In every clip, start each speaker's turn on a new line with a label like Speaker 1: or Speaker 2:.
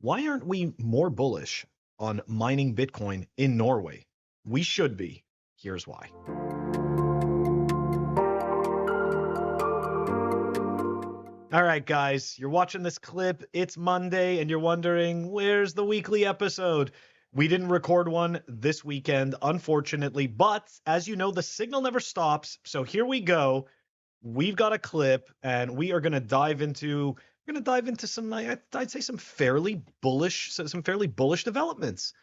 Speaker 1: Why aren't we more bullish on mining Bitcoin in Norway? We should be. Here's why. All right, guys, you're watching this clip. It's Monday, and you're wondering, where's the weekly episode? We didn't record one this weekend, unfortunately, but as you know, the signal never stops. So here we go. We've got a clip, and we are going to dive into some, I'd say, some fairly bullish developments.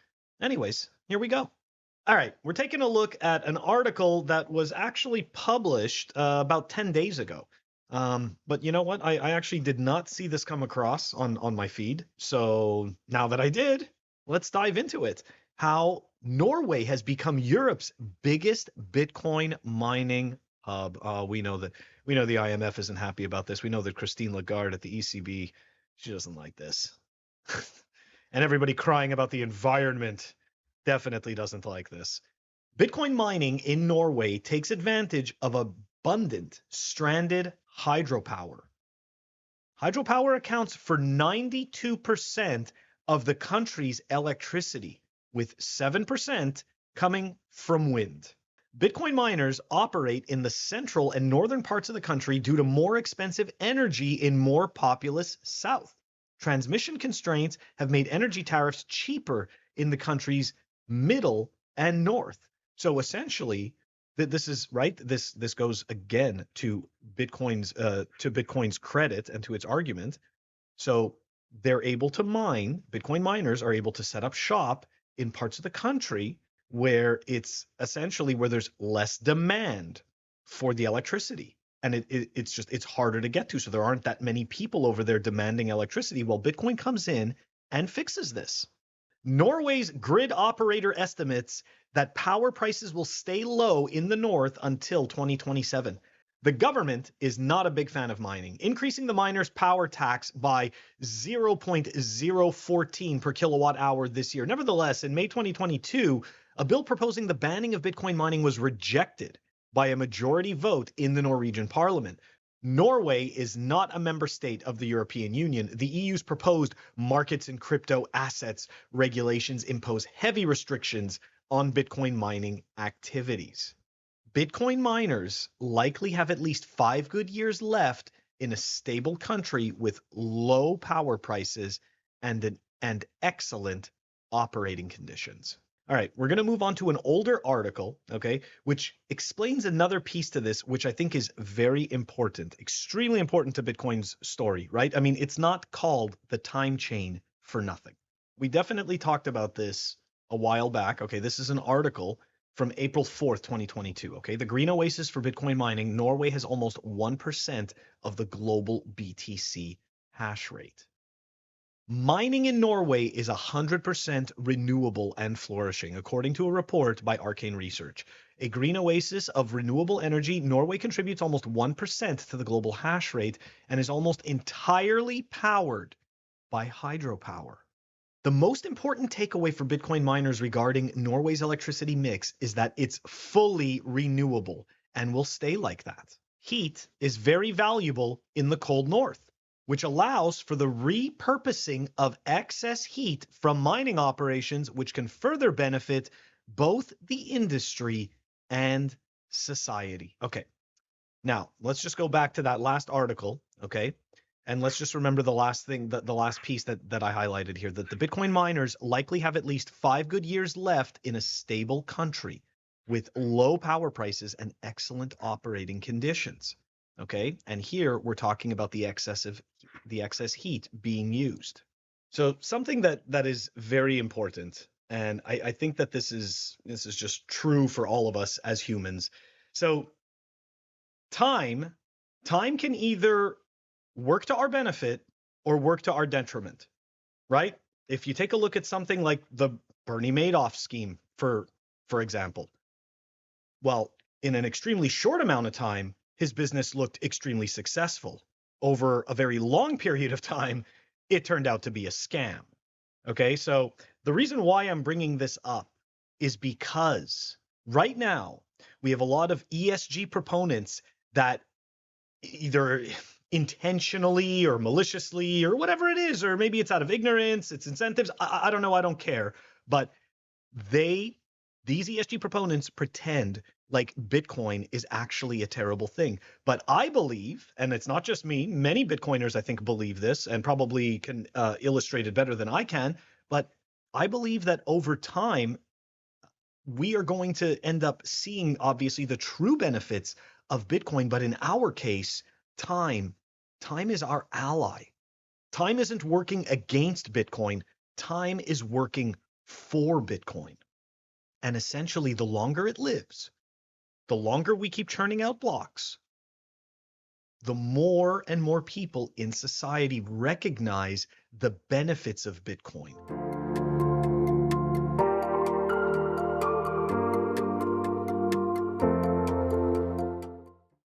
Speaker 1: Anyways, here we go. All right, we're taking a look at an article that was actually published about 10 days ago. But you know what? I actually did not see this come across on my feed. So now that I did, let's dive into it. How Norway has become Europe's biggest Bitcoin mining hub. We know the IMF isn't happy about this. We know that Christine Lagarde at the ECB, she doesn't like this. And everybody crying about the environment definitely doesn't like this. Bitcoin mining in Norway takes advantage of abundant stranded hydropower. Hydropower accounts for 92% of the country's electricity, with 7% coming from wind. Bitcoin miners operate in the central and northern parts of the country due to more expensive energy in more populous south. Transmission constraints have made energy tariffs cheaper in the country's middle and north. So essentially, this is right. This goes again to Bitcoin's credit and to its argument. So they're able to mine. Bitcoin miners are able to set up shop in parts of the country where it's essentially where there's less demand for the electricity, and it's harder to get to. So there aren't that many people over there demanding electricity. Well, Bitcoin comes in and fixes this. Norway's grid operator estimates that power prices will stay low in the north until 2027. The government is not a big fan of mining, increasing the miners' power tax by 0.014 per kilowatt hour this year. Nevertheless, in May 2022, a bill proposing the banning of Bitcoin mining was rejected by a majority vote in the Norwegian parliament. Norway is not a member state of the European Union. The EU's proposed markets and crypto assets regulations impose heavy restrictions on Bitcoin mining activities. Bitcoin miners likely have at least 5 good years left in a stable country with low power prices and excellent operating conditions. All right, we're going to move on to an older article, okay, which explains another piece to this, which I think is very important, extremely important to Bitcoin's story, right? I mean, it's not called the time chain for nothing. We definitely talked about this a while back. Okay, this is an article from April 4th, 2022. Okay, the green oasis for Bitcoin mining. Norway has almost 1% of the global BTC hash rate. Mining in Norway is 100% renewable and flourishing, according to a report by Arcane Research. A green oasis of renewable energy, Norway contributes almost 1% to the global hash rate and is almost entirely powered by hydropower. The most important takeaway for Bitcoin miners regarding Norway's electricity mix is that it's fully renewable and will stay like that. Heat is very valuable in the cold north, which allows for the repurposing of excess heat from mining operations, which can further benefit both the industry and society. Okay, now let's just go back to that last article, okay? And let's just remember the last thing, the last piece that I highlighted here, that the Bitcoin miners likely have at least 5 good years left in a stable country with low power prices and excellent operating conditions. Okay, and here we're talking about the excess heat being used. So something that is very important, and I think that this is just true for all of us as humans. So time can either work to our benefit or work to our detriment, right? If you take a look at something like the Bernie Madoff scheme, for example, well, in an extremely short amount of time, his business looked extremely successful. Over a very long period of time, it turned out to be a scam. Okay, so the reason why I'm bringing this up is because right now we have a lot of ESG proponents that either intentionally or maliciously or whatever it is, or maybe it's out of ignorance, it's incentives. I don't know. I don't care. But these ESG proponents pretend like Bitcoin is actually a terrible thing. But I believe, and it's not just me, many Bitcoiners I think believe this and probably can illustrate it better than I can. But I believe that over time, we are going to end up seeing obviously the true benefits of Bitcoin. But in our case, time is our ally. Time isn't working against Bitcoin. Time is working for Bitcoin. And essentially, the longer it lives, the longer we keep churning out blocks, the more and more people in society recognize the benefits of Bitcoin.